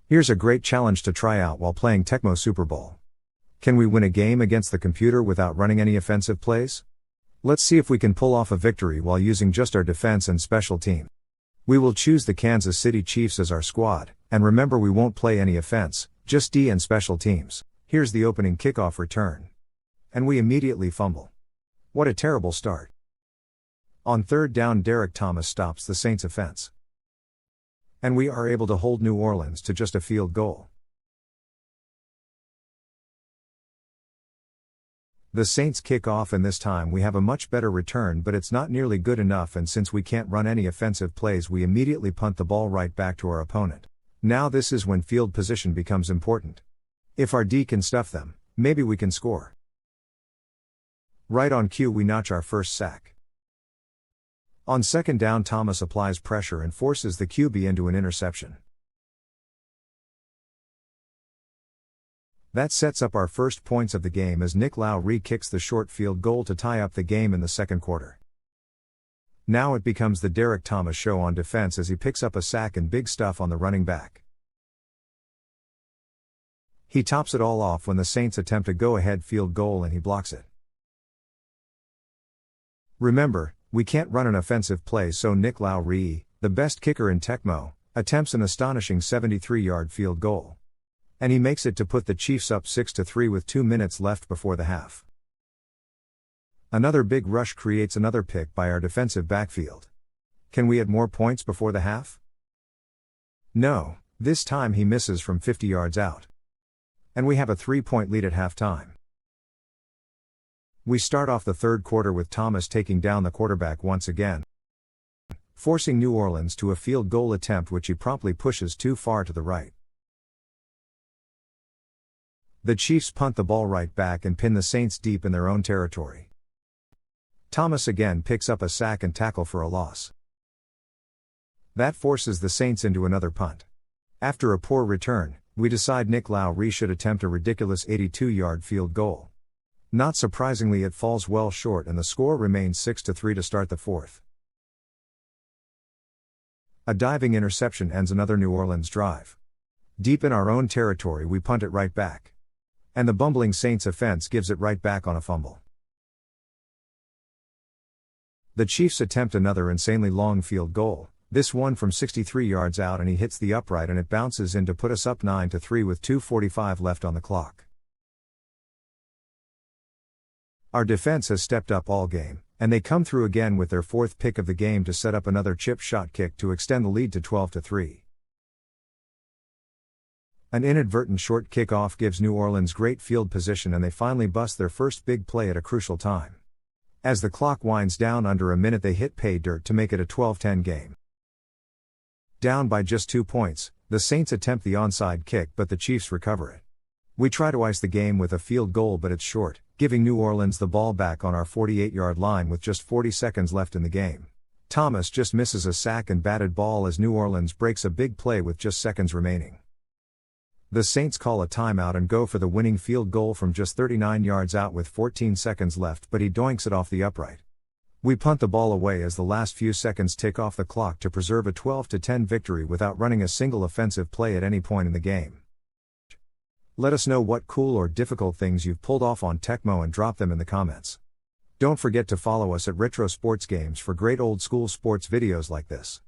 Here's a great challenge to try out while playing Tecmo Super Bowl. Can we win a game against the computer without running any offensive plays? Let's see if we can pull off a victory while using just our defense and special team. We will choose the Kansas City Chiefs as our squad, and remember we won't play any offense, just D and special teams. Here's the opening kickoff return. And we immediately fumble. What a terrible start. On third down, Derek Thomas stops the Saints' offense. And we are able to hold New Orleans to just a field goal. The Saints kick off, and this time we have a much better return, but it's not nearly good enough, and since we can't run any offensive plays, we immediately punt the ball right back to our opponent. Now this is when field position becomes important. If our D can stuff them, maybe we can score. Right on cue, we notch our first sack. On second down, Thomas applies pressure and forces the QB into an interception. That sets up our first points of the game as Nick Lowry kicks the short field goal to tie up the game in the second quarter. Now it becomes the Derek Thomas show on defense as he picks up a sack and big stuff on the running back. He tops it all off when the Saints attempt a go-ahead field goal and he blocks it. Remember, we can't run an offensive play, so Nick Lowry, the best kicker in Tecmo, attempts an astonishing 73-yard field goal. And he makes it to put the Chiefs up 6-3 with 2 minutes left before the half. Another big rush creates another pick by our defensive backfield. Can we add more points before the half? No, this time he misses from 50 yards out. And we have a 3-point lead at halftime. We start off the third quarter with Thomas taking down the quarterback once again, forcing New Orleans to a field goal attempt which he promptly pushes too far to the right. The Chiefs punt the ball right back and pin the Saints deep in their own territory. Thomas again picks up a sack and tackle for a loss. That forces the Saints into another punt. After a poor return, we decide Nick Lowry should attempt a ridiculous 82-yard field goal. Not surprisingly, it falls well short and the score remains 6-3 to start the fourth. A diving interception ends another New Orleans drive. Deep in our own territory, we punt it right back. And the bumbling Saints offense gives it right back on a fumble. The Chiefs attempt another insanely long field goal, this one from 63 yards out, and he hits the upright and it bounces in to put us up 9-3 with 2:45 left on the clock. Our defense has stepped up all game, and they come through again with their fourth pick of the game to set up another chip shot kick to extend the lead to 12-3. An inadvertent short kickoff gives New Orleans great field position and they finally bust their first big play at a crucial time. As the clock winds down under a minute, they hit pay dirt to make it a 12-10 game. Down by just 2 points, the Saints attempt the onside kick but the Chiefs recover it. We try to ice the game with a field goal but it's short, giving New Orleans the ball back on our 48-yard line with just 40 seconds left in the game. Thomas just misses a sack and batted ball as New Orleans breaks a big play with just seconds remaining. The Saints call a timeout and go for the winning field goal from just 39 yards out with 14 seconds left, but he doinks it off the upright. We punt the ball away as the last few seconds tick off the clock to preserve a 12-10 victory without running a single offensive play at any point in the game. Let us know what cool or difficult things you've pulled off on Tecmo and drop them in the comments. Don't forget to follow us at Retro Sports Games for great old school sports videos like this.